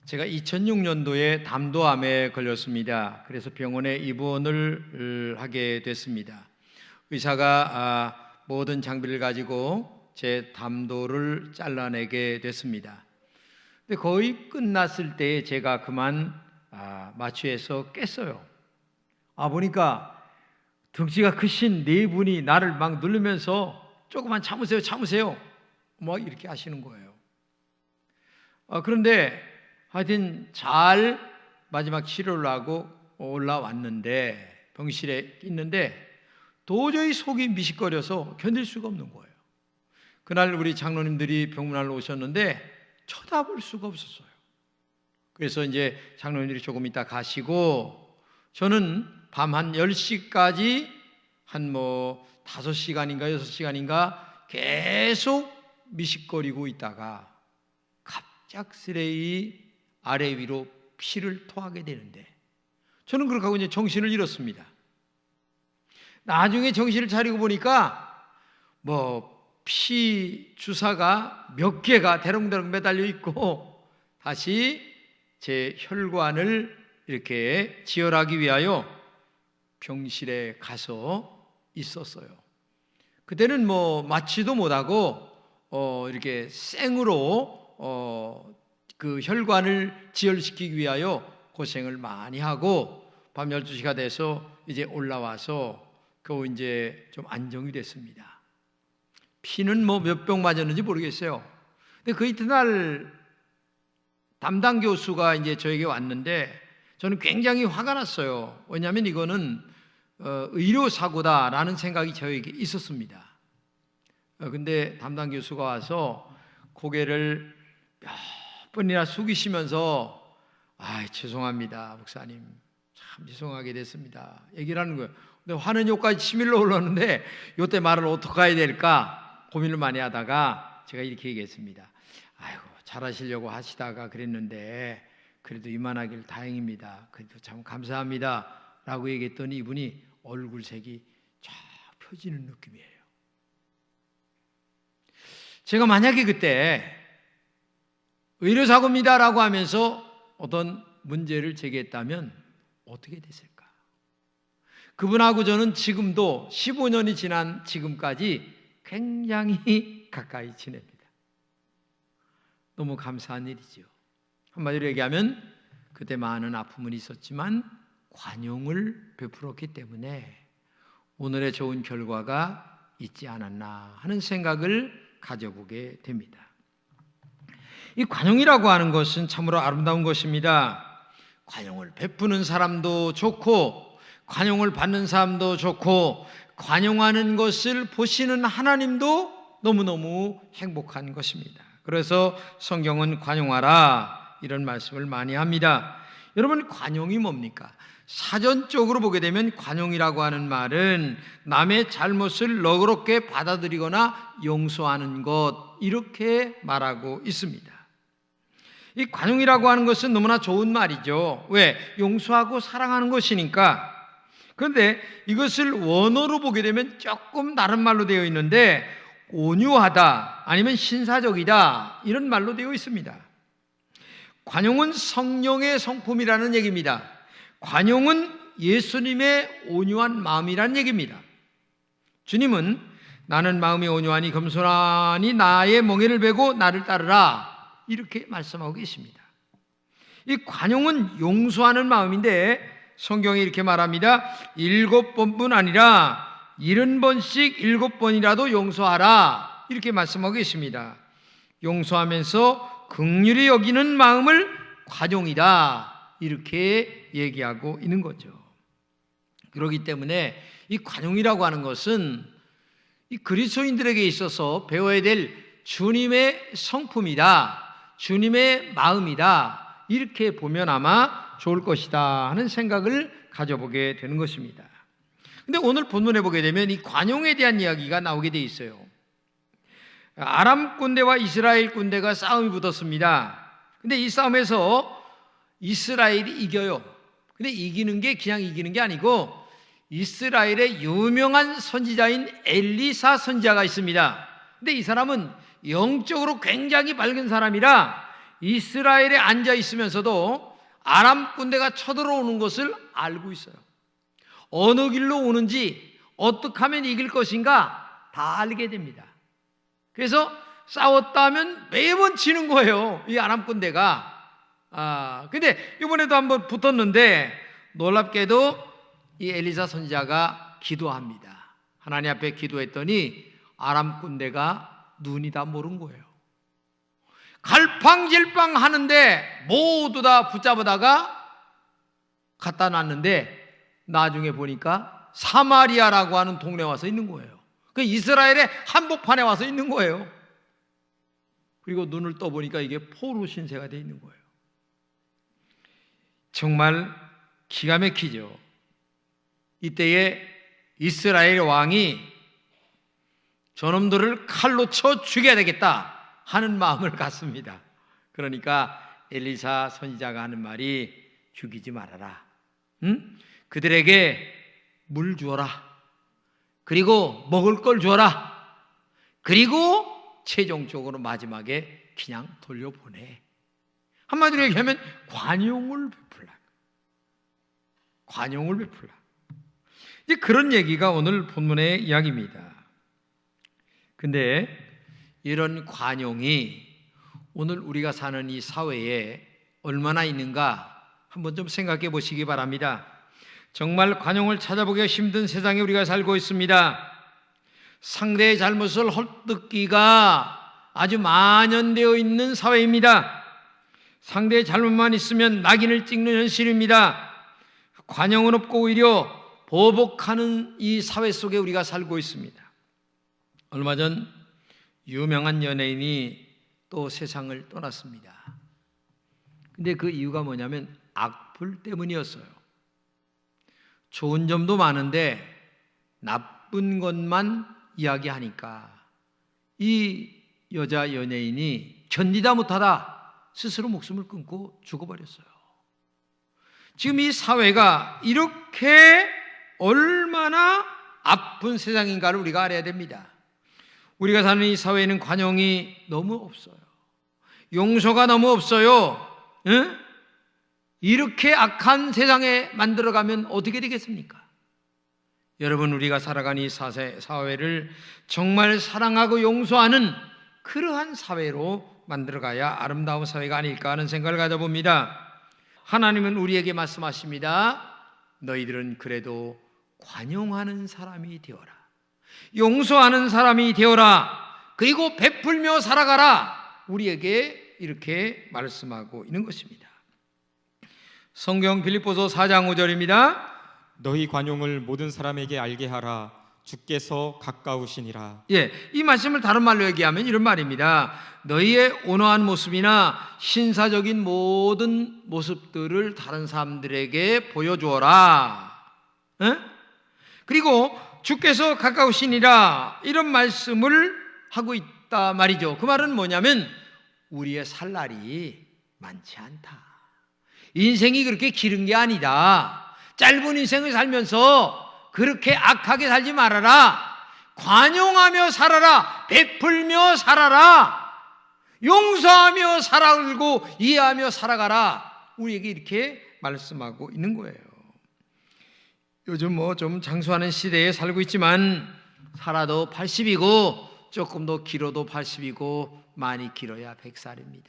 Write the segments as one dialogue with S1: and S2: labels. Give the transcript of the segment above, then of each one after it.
S1: 제가 2006년도에 담도암에 걸렸습니다. 그래서 병원에 입원을 하게 됐습니다. 의사가 모든 장비를 가지고 제 담도를 잘라내게 됐습니다. 근데 거의 끝났을 때 제가 그만 마취해서 깼어요. 보니까 덩치가 크신 네 분이 나를 막 누르면서 조금만 참으세요 막 이렇게 하시는 거예요. 그런데 하여튼 잘 마지막 치료를 하고 올라왔는데, 병실에 있는데 도저히 속이 미식거려서 견딜 수가 없는 거예요. 그날 우리 장로님들이 병문안으로 오셨는데 쳐다볼 수가 없었어요. 그래서 이제 장로님들이 조금 있다 가시고, 저는 밤 한 10시까지 한 5시간인가 6시간인가 계속 미식거리고 있다가 갑작스레 아래 위로 피를 토하게 되는데, 저는 그렇게 하고 이제 정신을 잃었습니다. 나중에 정신을 차리고 보니까 피 주사가 몇 개가 대롱대롱 매달려 있고, 다시 제 혈관을 이렇게 지혈하기 위하여 병실에 가서 있었어요. 그때는 마취도 못하고 이렇게 생으로 그 혈관을 지혈시키기 위하여 고생을 많이 하고, 밤 12시가 돼서 이제 올라와서 겨우 이제 좀 안정이 됐습니다. 피는 몇 병 맞았는지 모르겠어요. 근데 그 이튿날 담당 교수가 이제 저에게 왔는데 저는 굉장히 화가 났어요. 왜냐하면 이거는 의료사고다라는 생각이 저에게 있었습니다. 근데 담당 교수가 와서 고개를 몇 번이나 숙이시면서 죄송합니다 목사님, 참 죄송하게 됐습니다 얘기를 하는 거예요. 근데 화는 여기까지 치밀러 올랐는데 이때 말을 어떻게 해야 될까 고민을 많이 하다가 제가 이렇게 얘기했습니다. 잘하시려고 하시다가 그랬는데 그래도 이만하길 다행입니다. 그래도 참 감사합니다 라고 얘기했더니 이분이 얼굴색이 쫙 펴지는 느낌이에요. 제가 만약에 그때 의료사고입니다 라고 하면서 어떤 문제를 제기했다면 어떻게 됐을까? 그분하고 저는 지금도 15년이 지난 지금까지 굉장히 가까이 지냅니다. 너무 감사한 일이죠. 한마디로 얘기하면 그때 많은 아픔은 있었지만 관용을 베풀었기 때문에 오늘의 좋은 결과가 있지 않았나 하는 생각을 가져보게 됩니다. 이 관용이라고 하는 것은 참으로 아름다운 것입니다. 관용을 베푸는 사람도 좋고 관용을 받는 사람도 좋고 관용하는 것을 보시는 하나님도 너무너무 행복한 것입니다. 그래서 성경은 관용하라 이런 말씀을 많이 합니다. 여러분, 관용이 뭡니까? 사전적으로 보게 되면 관용이라고 하는 말은 남의 잘못을 너그럽게 받아들이거나 용서하는 것, 이렇게 말하고 있습니다. 이 관용이라고 하는 것은 너무나 좋은 말이죠. 왜? 용서하고 사랑하는 것이니까. 그런데 이것을 원어로 보게 되면 조금 다른 말로 되어 있는데 온유하다 아니면 신사적이다 이런 말로 되어 있습니다. 관용은 성령의 성품이라는 얘기입니다. 관용은 예수님의 온유한 마음이라는 얘기입니다. 주님은 나는 마음이 온유하니 겸손하니 나의 멍에를 베고 나를 따르라 이렇게 말씀하고 계십니다. 이 관용은 용서하는 마음인데 성경이 이렇게 말합니다. 7번뿐 아니라 70번씩 7번이라도 용서하라 이렇게 말씀하고 계십니다. 용서하면서 긍휼히 여기는 마음을 관용이다 이렇게 얘기하고 있는 거죠. 그렇기 때문에 이 관용이라고 하는 것은 이 그리스도인들에게 있어서 배워야 될 주님의 성품이다, 주님의 마음이다 이렇게 보면 아마 좋을 것이다 하는 생각을 가져보게 되는 것입니다. 근데 오늘 본문에 보게 되면 이 관용에 대한 이야기가 나오게 돼 있어요. 아람 군대와 이스라엘 군대가 싸움이 붙었습니다. 근데 이 싸움에서 이스라엘이 이겨요. 근데 이기는 게 그냥 이기는 게 아니고 이스라엘의 유명한 선지자인 엘리사 선지자가 있습니다. 근데 이 사람은 영적으로 굉장히 밝은 사람이라 이스라엘에 앉아 있으면서도 아람 군대가 쳐들어오는 것을 알고 있어요. 어느 길로 오는지, 어떻게 하면 이길 것인가 다 알게 됩니다. 그래서 싸웠다 하면 매번 지는 거예요, 이 아람 군대가. 근데 이번에도 한번 붙었는데 놀랍게도 이 엘리사 선지자가 기도합니다. 하나님 앞에 기도했더니 아람 군대가 눈이 다 모른 거예요. 갈팡질팡 하는데 모두 다 붙잡아다가 갖다 놨는데 나중에 보니까 사마리아라고 하는 동네에 와서 있는 거예요. 그 이스라엘의 한복판에 와서 있는 거예요. 그리고 눈을 떠보니까 이게 포로 신세가 되어 있는 거예요. 정말 기가 막히죠. 이때에 이스라엘 왕이 저놈들을 칼로 쳐 죽여야 되겠다 하는 마음을 갖습니다. 그러니까 엘리사 선지자가 하는 말이 죽이지 말아라. 그들에게 물 주어라. 그리고 먹을 걸 주어라. 그리고 최종적으로 마지막에 그냥 돌려보내. 한마디로 얘기하면 관용을 베풀라. 관용을 베풀라. 이제 그런 얘기가 오늘 본문의 이야기입니다. 근데 이런 관용이 오늘 우리가 사는 이 사회에 얼마나 있는가 한번 좀 생각해 보시기 바랍니다. 정말 관용을 찾아보기가 힘든 세상에 우리가 살고 있습니다. 상대의 잘못을 헐뜯기가 아주 만연되어 있는 사회입니다. 상대의 잘못만 있으면 낙인을 찍는 현실입니다. 관용은 없고 오히려 보복하는 이 사회 속에 우리가 살고 있습니다. 얼마 전 유명한 연예인이 또 세상을 떠났습니다. 근데 그 이유가 뭐냐면 악플 때문이었어요. 좋은 점도 많은데 나쁜 것만 이야기하니까 이 여자 연예인이 견디다 못하다 스스로 목숨을 끊고 죽어버렸어요. 지금 이 사회가 이렇게 얼마나 아픈 세상인가를 우리가 알아야 됩니다. 우리가 사는 이 사회에는 관용이 너무 없어요. 용서가 너무 없어요. 응? 이렇게 악한 세상에 만들어가면 어떻게 되겠습니까? 여러분, 우리가 살아가는 이 사회를 정말 사랑하고 용서하는 그러한 사회로 만들어가야 아름다운 사회가 아닐까 하는 생각을 가져봅니다. 하나님은 우리에게 말씀하십니다. 너희들은 그래도 관용하는 사람이 되어라. 용서하는 사람이 되어라. 그리고 베풀며 살아가라. 우리에게 이렇게 말씀하고 있는 것입니다. 성경 빌립보서 4장 5절입니다.
S2: 너희 관용을 모든 사람에게 알게 하라. 주께서 가까우시니라.
S1: 이 말씀을 다른 말로 얘기하면 이런 말입니다. 너희의 온화한 모습이나 신사적인 모든 모습들을 다른 사람들에게 보여주어라. 그리고 주께서 가까우시니라, 이런 말씀을 하고 있다 말이죠. 그 말은 뭐냐면 우리의 살 날이 많지 않다. 인생이 그렇게 길은 게 아니다. 짧은 인생을 살면서 그렇게 악하게 살지 말아라. 관용하며 살아라. 베풀며 살아라. 용서하며 살아가고 이해하며 살아가라. 우리에게 이렇게 말씀하고 있는 거예요. 요즘 좀 장수하는 시대에 살고 있지만 살아도 80이고 조금 더 길어도 80이고 많이 길어야 100살입니다.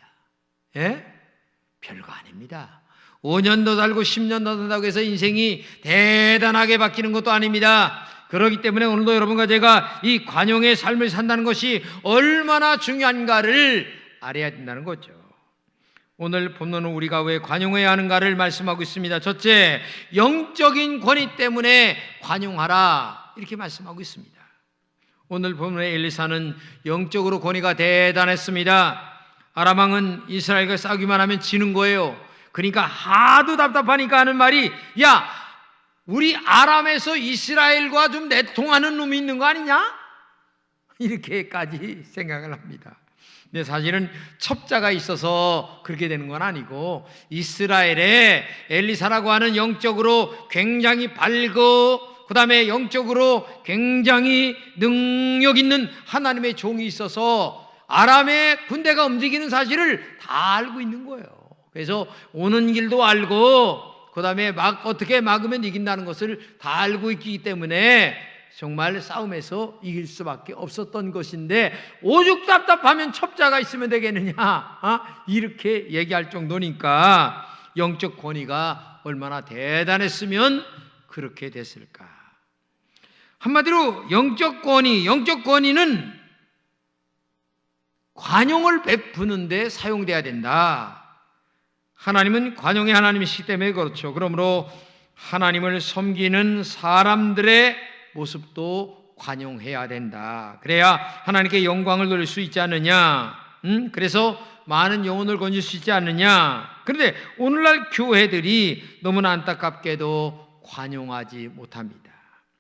S1: 별거 아닙니다. 5년 더 살고 10년 더 산다고 해서 인생이 대단하게 바뀌는 것도 아닙니다. 그렇기 때문에 오늘도 여러분과 제가 이 관용의 삶을 산다는 것이 얼마나 중요한가를 알아야 된다는 거죠. 오늘 본문은 우리가 왜 관용해야 하는가를 말씀하고 있습니다. 첫째, 영적인 권위 때문에 관용하라, 이렇게 말씀하고 있습니다. 오늘 본문의 엘리사는 영적으로 권위가 대단했습니다. 아람 왕은 이스라엘과 싸우기만 하면 지는 거예요. 그러니까 하도 답답하니까 하는 말이, 야, 우리 아람에서 이스라엘과 좀 내통하는 놈이 있는 거 아니냐? 이렇게까지 생각을 합니다. 근데 사실은 첩자가 있어서 그렇게 되는 건 아니고, 이스라엘에 엘리사라고 하는 영적으로 굉장히 밝고 그 다음에 영적으로 굉장히 능력 있는 하나님의 종이 있어서 아람의 군대가 움직이는 사실을 다 알고 있는 거예요. 그래서 오는 길도 알고 그 다음에 어떻게 막으면 이긴다는 것을 다 알고 있기 때문에 정말 싸움에서 이길 수밖에 없었던 것인데, 오죽 답답하면 첩자가 있으면 되겠느냐, 이렇게 얘기할 정도니까 영적 권위가 얼마나 대단했으면 그렇게 됐을까. 한마디로 영적 권위는 관용을 베푸는 데 사용돼야 된다. 하나님은 관용의 하나님이시기 때문에 그렇죠. 그러므로 하나님을 섬기는 사람들의 모습도 관용해야 된다. 그래야 하나님께 영광을 돌릴 수 있지 않느냐. 그래서 많은 영혼을 건질 수 있지 않느냐. 그런데 오늘날 교회들이 너무나 안타깝게도 관용하지 못합니다.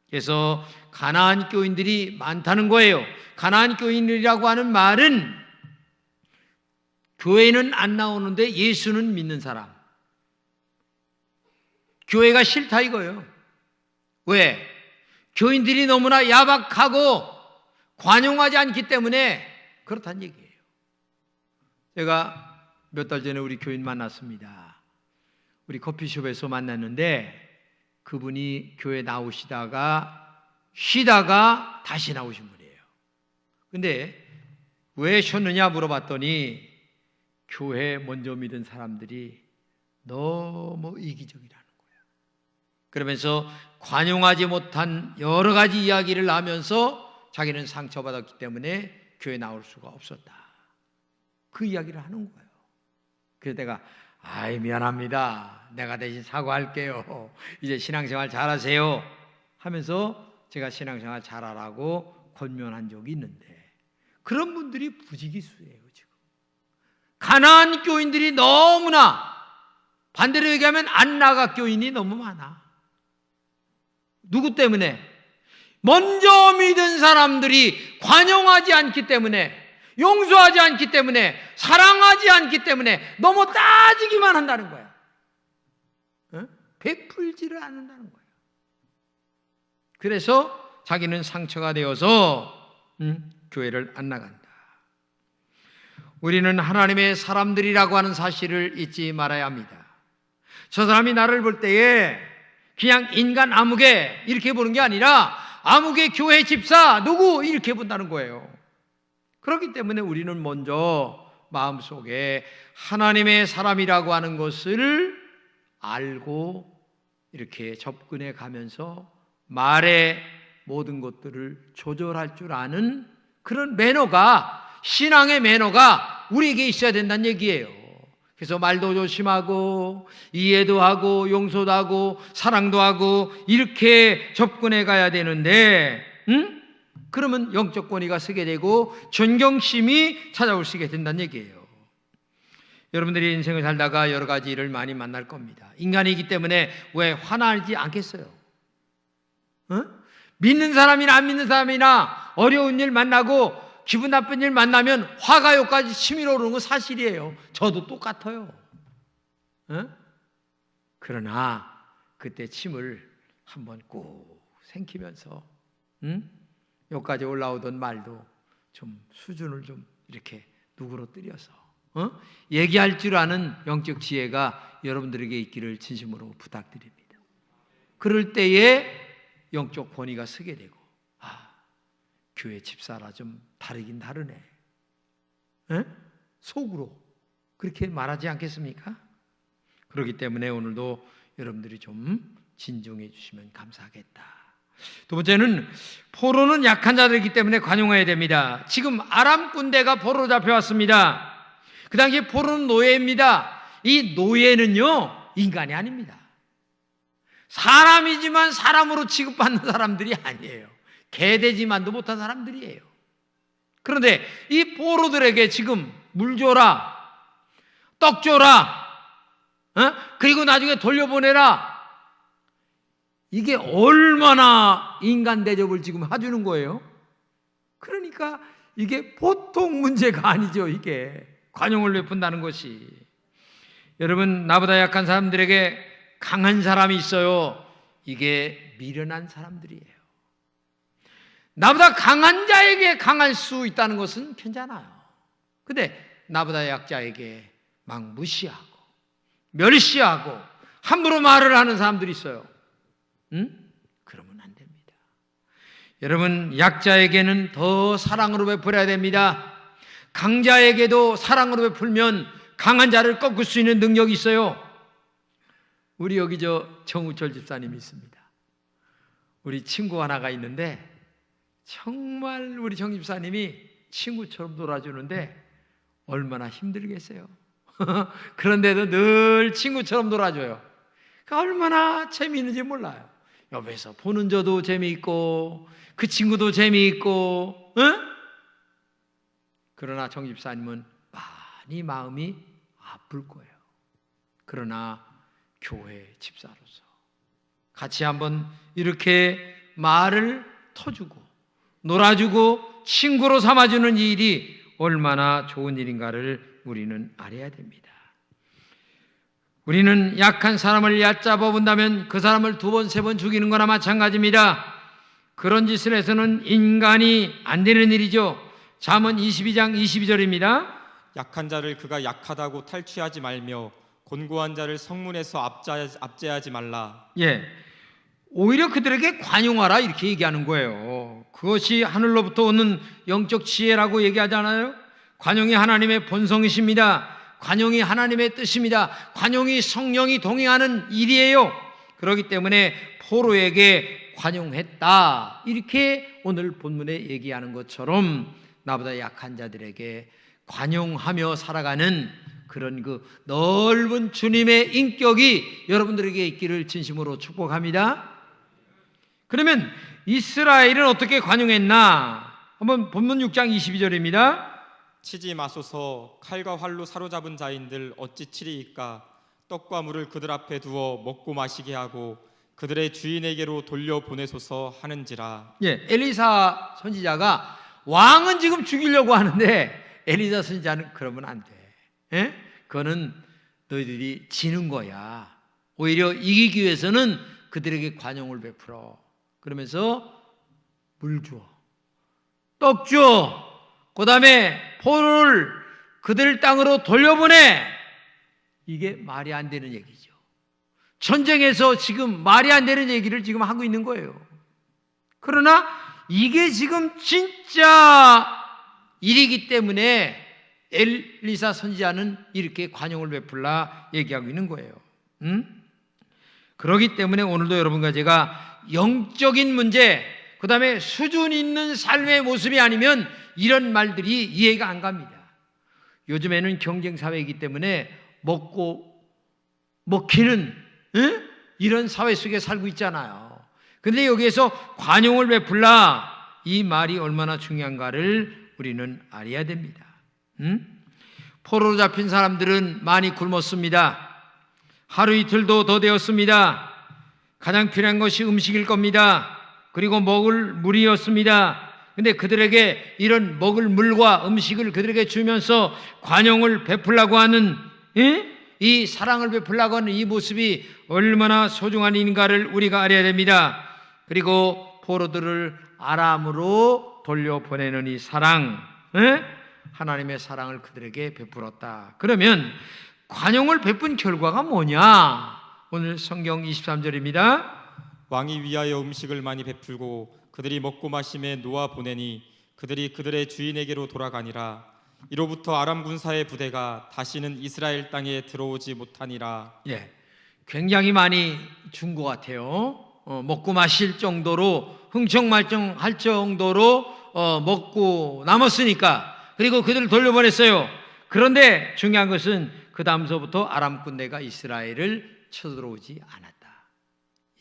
S1: 그래서 가나안 교인들이 많다는 거예요. 가나안 교인이라고 하는 말은 교회는 안 나오는데 예수는 믿는 사람, 교회가 싫다 이거예요. 왜? 교인들이 너무나 야박하고 관용하지 않기 때문에 그렇다는 얘기예요. 제가 몇 달 전에 우리 교인 만났습니다. 우리 커피숍에서 만났는데 그분이 교회 나오시다가 쉬다가 다시 나오신 분이에요. 근데 왜 쉬었느냐 물어봤더니 교회 먼저 믿은 사람들이 너무 이기적이라는 거예요. 그러면서 관용하지 못한 여러 가지 이야기를 하면서 자기는 상처받았기 때문에 교회 나올 수가 없었다, 그 이야기를 하는 거예요. 그래서 내가 미안합니다, 내가 대신 사과할게요, 이제 신앙생활 잘하세요 하면서 제가 신앙생활 잘하라고 권면한 적이 있는데, 그런 분들이 부지기수예요. 지금 가나안 교인들이 너무나, 반대로 얘기하면 안나가 교인이 너무 많아. 누구 때문에? 먼저 믿은 사람들이 관용하지 않기 때문에, 용서하지 않기 때문에, 사랑하지 않기 때문에 너무 따지기만 한다는 거야. 베풀지를 않는다는 거야. 그래서 자기는 상처가 되어서 교회를 안 나간다. 우리는 하나님의 사람들이라고 하는 사실을 잊지 말아야 합니다. 저 사람이 나를 볼 때에 그냥 인간 아무개 이렇게 보는 게 아니라 아무개 교회 집사 누구 이렇게 본다는 거예요. 그렇기 때문에 우리는 먼저 마음속에 하나님의 사람이라고 하는 것을 알고 이렇게 접근해 가면서 말의 모든 것들을 조절할 줄 아는 그런 매너가, 신앙의 매너가 우리에게 있어야 된다는 얘기예요. 그래서 말도 조심하고 이해도 하고 용서도 하고 사랑도 하고 이렇게 접근해 가야 되는데, 그러면 영적 권위가 서게 되고 존경심이 찾아올 수 있게 된다는 얘기예요. 여러분들이 인생을 살다가 여러 가지 일을 많이 만날 겁니다. 인간이기 때문에 왜 화나지 않겠어요? 믿는 사람이나 안 믿는 사람이나 어려운 일 만나고 기분 나쁜 일 만나면 화가 여기까지 치밀어 오르는 건 사실이에요. 저도 똑같아요. 그러나 그때 침을 한번 꾹 삼키면서 여기까지 올라오던 말도 좀 수준을 좀 이렇게 누그러뜨려서 얘기할 줄 아는 영적 지혜가 여러분들에게 있기를 진심으로 부탁드립니다. 그럴 때에 영적 권위가 서게 되고, 교회 집사라 좀 다르긴 다르네, 속으로 그렇게 말하지 않겠습니까? 그렇기 때문에 오늘도 여러분들이 좀 진정해 주시면 감사하겠다. 두 번째는 포로는 약한 자들이기 때문에 관용해야 됩니다. 지금 아람 군대가 포로로 잡혀왔습니다. 그 당시에 포로는 노예입니다. 이 노예는요 인간이 아닙니다. 사람이지만 사람으로 취급받는 사람들이 아니에요. 개돼지만도 못한 사람들이에요. 그런데 이 포로들에게 지금 물 줘라, 떡 줘라, 그리고 나중에 돌려보내라, 이게 얼마나 인간 대접을 지금 해주는 거예요. 그러니까 이게 보통 문제가 아니죠. 이게 관용을 베푼다는 것이. 여러분, 나보다 약한 사람들에게 강한 사람이 있어요. 이게 미련한 사람들이에요. 나보다 강한 자에게 강할 수 있다는 것은 괜찮아요. 근데 나보다 약자에게 막 무시하고 멸시하고 함부로 말을 하는 사람들이 있어요. 그러면 안 됩니다. 여러분, 약자에게는 더 사랑으로 베풀어야 됩니다. 강자에게도 사랑으로 베풀면 강한 자를 꺾을 수 있는 능력이 있어요. 우리 여기 정우철 집사님이 있습니다. 우리 친구 하나가 있는데 정말 우리 정 집사님이 친구처럼 놀아주는데 얼마나 힘들겠어요. 그런데도 늘 친구처럼 놀아줘요. 얼마나 재미있는지 몰라요. 옆에서 보는 저도 재미있고 그 친구도 재미있고, 그러나 정 집사님은 많이 마음이 아플 거예요. 그러나 교회 집사로서 같이 한번 이렇게 말을 터주고 놀아주고 친구로 삼아주는 일이 얼마나 좋은 일인가를 우리는 알아야 됩니다. 우리는 약한 사람을 얕잡아 본다면 그 사람을 2번, 3번 죽이는 거나 마찬가지입니다. 그런 짓을 해서는 인간이 안 되는 일이죠. 잠언 22장 22절입니다.
S2: 약한 자를 그가 약하다고 탈취하지 말며 곤고한 자를 성문에서 압제하지 말라.
S1: 예, 오히려 그들에게 관용하라 이렇게 얘기하는 거예요. 그것이 하늘로부터 오는 영적 지혜라고 얘기하잖아요. 관용이 하나님의 본성이십니다. 관용이 하나님의 뜻입니다. 관용이 성령이 동행하는 일이에요. 그렇기 때문에 포로에게 관용했다, 이렇게 오늘 본문에 얘기하는 것처럼 나보다 약한 자들에게 관용하며 살아가는 그런 그 넓은 주님의 인격이 여러분들에게 있기를 진심으로 축복합니다. 그러면 이스라엘은 어떻게 관용했나? 한번 본문 6장 22절입니다.
S2: 치지 마소서. 칼과 활로 사로잡은 자인들 어찌 치리이까? 떡과 물을 그들 앞에 두어 먹고 마시게 하고 그들의 주인에게로 돌려보내소서 하는지라.
S1: 예, 엘리사 선지자가 왕은 지금 죽이려고 하는데 엘리사 선지자는 그러면 안 돼. 예? 그거는 너희들이 지는 거야. 오히려 이기기 위해서는 그들에게 관용을 베풀어. 그러면서 물 주어, 떡 주어, 그 다음에 포로를 그들 땅으로 돌려보내. 이게 말이 안 되는 얘기죠. 전쟁에서 지금 말이 안 되는 얘기를 지금 하고 있는 거예요. 그러나 이게 지금 진짜 일이기 때문에 엘리사 선지자는 이렇게 관용을 베풀라 얘기하고 있는 거예요. 그렇기 때문에 오늘도 여러분과 제가 영적인 문제, 그 다음에 수준 있는 삶의 모습이 아니면 이런 말들이 이해가 안 갑니다. 요즘에는 경쟁사회이기 때문에 먹고 먹히는 이런 사회 속에 살고 있잖아요. 그런데 여기에서 관용을 베풀라, 이 말이 얼마나 중요한가를 우리는 알아야 됩니다. 포로로 잡힌 사람들은 많이 굶었습니다. 하루 이틀도 더 되었습니다. 가장 필요한 것이 음식일 겁니다. 그리고 먹을 물이었습니다. 근데 그들에게 이런 먹을 물과 음식을 그들에게 주면서 관용을 베풀라고 하는, 이 사랑을 베풀라고 하는 이 모습이 얼마나 소중한 일인가를 우리가 알아야 됩니다. 그리고 포로들을 아람으로 돌려보내는 이 사랑, 하나님의 사랑을 그들에게 베풀었다. 그러면 관용을 베푼 결과가 뭐냐? 오늘 성경 23절입니다.
S2: 왕이 위하여 음식을 많이 베풀고 그들이 먹고 마심에 놓아 보내니 그들이 그들의 주인에게로 돌아가니라. 이로부터 아람 군사의 부대가 다시는 이스라엘 땅에 들어오지 못하니라.
S1: 예, 굉장히 많이 준 것 같아요. 먹고 마실 정도로, 흥청말청할 정도로 먹고 남았으니까. 그리고 그들을 돌려보냈어요. 그런데 중요한 것은 그 다음서부터 아람 군대가 이스라엘을 쳐들어오지 않았다.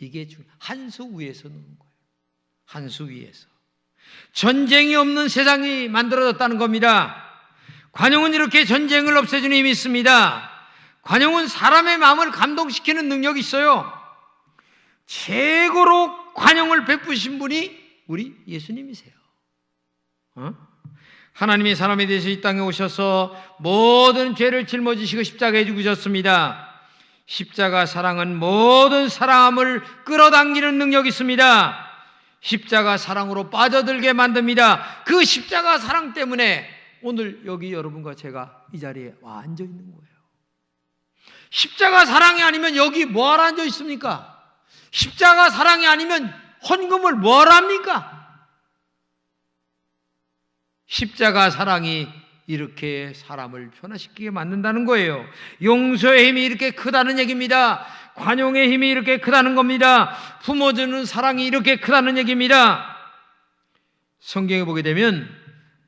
S1: 이게 한 수 위에서 노는 거예요. 한 수 위에서. 전쟁이 없는 세상이 만들어졌다는 겁니다. 관용은 이렇게 전쟁을 없애주는 힘이 있습니다. 관용은 사람의 마음을 감동시키는 능력이 있어요. 최고로 관용을 베푸신 분이 우리 예수님이세요. 하나님이 사람에 대해서 이 땅에 오셔서 모든 죄를 짊어지시고 십자가에 죽으셨습니다. 십자가 사랑은 모든 사람을 끌어당기는 능력이 있습니다. 십자가 사랑으로 빠져들게 만듭니다. 그 십자가 사랑 때문에 오늘 여기 여러분과 제가 이 자리에 와 앉아 있는 거예요. 십자가 사랑이 아니면 여기 뭐하러 앉아 있습니까? 십자가 사랑이 아니면 헌금을 뭐하러 합니까? 십자가 사랑이 이렇게 사람을 변화시키게 만든다는 거예요. 용서의 힘이 이렇게 크다는 얘기입니다. 관용의 힘이 이렇게 크다는 겁니다. 품어주는 사랑이 이렇게 크다는 얘기입니다. 성경에 보게 되면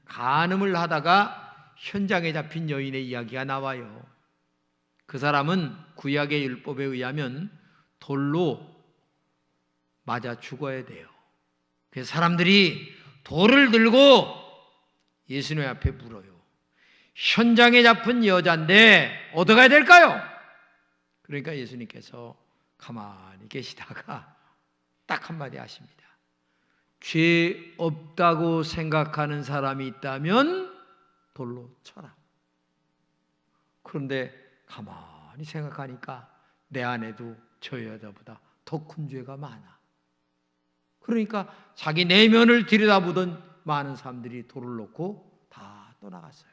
S1: 간음을 하다가 현장에 잡힌 여인의 이야기가 나와요. 그 사람은 구약의 율법에 의하면 돌로 맞아 죽어야 돼요. 그래서 사람들이 돌을 들고 예수님 앞에 물어요. 현장에 잡힌 여자인데 어떡해야 될까요? 그러니까 예수님께서 가만히 계시다가 딱 한마디 하십니다. 죄 없다고 생각하는 사람이 있다면 돌로 쳐라. 그런데 가만히 생각하니까 내 안에도 저 여자보다 더 큰 죄가 많아. 그러니까 자기 내면을 들여다보던 많은 사람들이 돌을 놓고 다 떠나갔어요.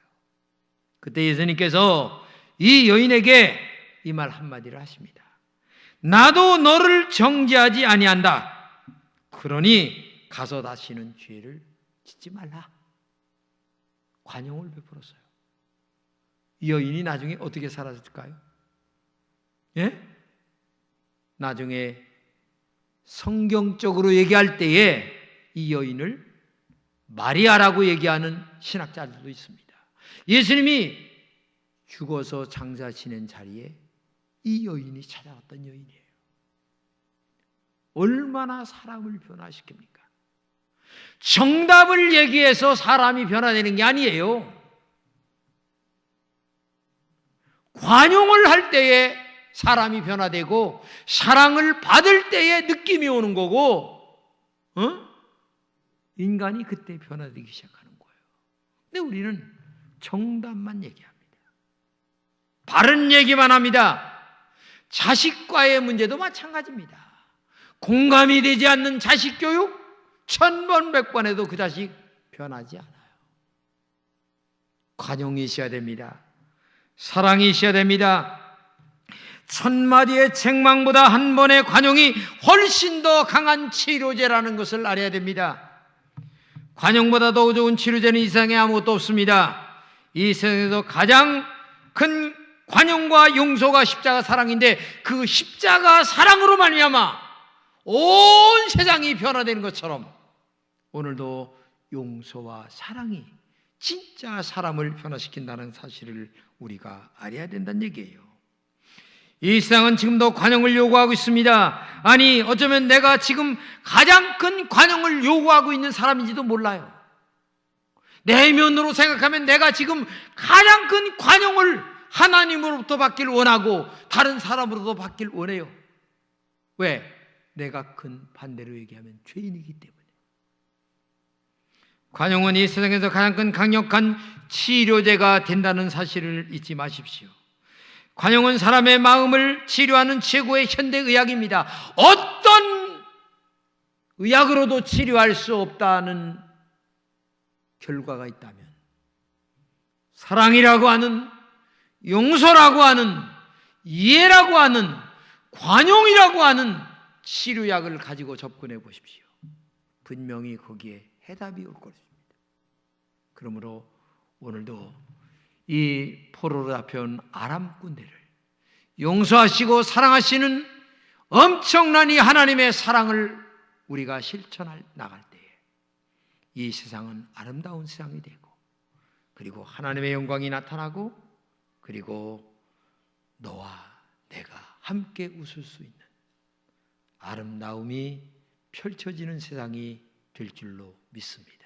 S1: 그때 예수님께서 이 여인에게 이 말 한마디를 하십니다. 나도 너를 정죄하지 아니한다. 그러니 가서 다시는 죄를 짓지 말라. 관용을 베풀었어요. 이 여인이 나중에 어떻게 사라졌을까요? 예? 나중에 성경적으로 얘기할 때에 이 여인을 마리아라고 얘기하는 신학자들도 있습니다. 예수님이 죽어서 장사 지낸 자리에 이 여인이 찾아왔던 여인이에요. 얼마나 사람을 변화시킵니까? 정답을 얘기해서 사람이 변화되는 게 아니에요. 관용을 할 때에 사람이 변화되고 사랑을 받을 때에 느낌이 오는 거고, 인간이 그때 변화되기 시작하는 거예요. 근데 우리는 정답만 얘기합니다. 바른 얘기만 합니다. 자식과의 문제도 마찬가지입니다. 공감이 되지 않는 자식 교육 1000번 100번 해도 그 자식 변하지 않아요. 관용이 있어야 됩니다. 사랑이 있어야 됩니다. 1000마디의 책망보다 한 번의 관용이 훨씬 더 강한 치료제라는 것을 알아야 됩니다. 관용보다 더 좋은 치료제는 이 세상에 아무것도 없습니다. 이 세상에서 가장 큰 관용과 용서가 십자가 사랑인데 그 십자가 사랑으로 말미암아 온 세상이 변화되는 것처럼 오늘도 용서와 사랑이 진짜 사람을 변화시킨다는 사실을 우리가 알아야 된다는 얘기예요. 이 세상은 지금도 관용을 요구하고 있습니다. 아니, 어쩌면 내가 지금 가장 큰 관용을 요구하고 있는 사람인지도 몰라요. 내면으로 생각하면 내가 지금 가장 큰 관용을 하나님으로부터 받길 원하고 다른 사람으로부터 받길 원해요. 왜? 내가 큰 반대로 얘기하면 죄인이기 때문에. 관용은 이 세상에서 가장 큰 강력한 치료제가 된다는 사실을 잊지 마십시오. 관용은 사람의 마음을 치료하는 최고의 현대의학입니다. 어떤 의학으로도 치료할 수 없다는 결과가 있다면 사랑이라고 하는, 용서라고 하는, 이해라고 하는, 관용이라고 하는 치료약을 가지고 접근해 보십시오. 분명히 거기에 해답이 올 것입니다. 그러므로 오늘도 이 포로로 잡혀온 아람 군대를 용서하시고 사랑하시는 엄청난 이 하나님의 사랑을 우리가 실천할 나갈 때에 이 세상은 아름다운 세상이 되고, 그리고 하나님의 영광이 나타나고, 그리고 너와 내가 함께 웃을 수 있는 아름다움이 펼쳐지는 세상이 될 줄로 믿습니다.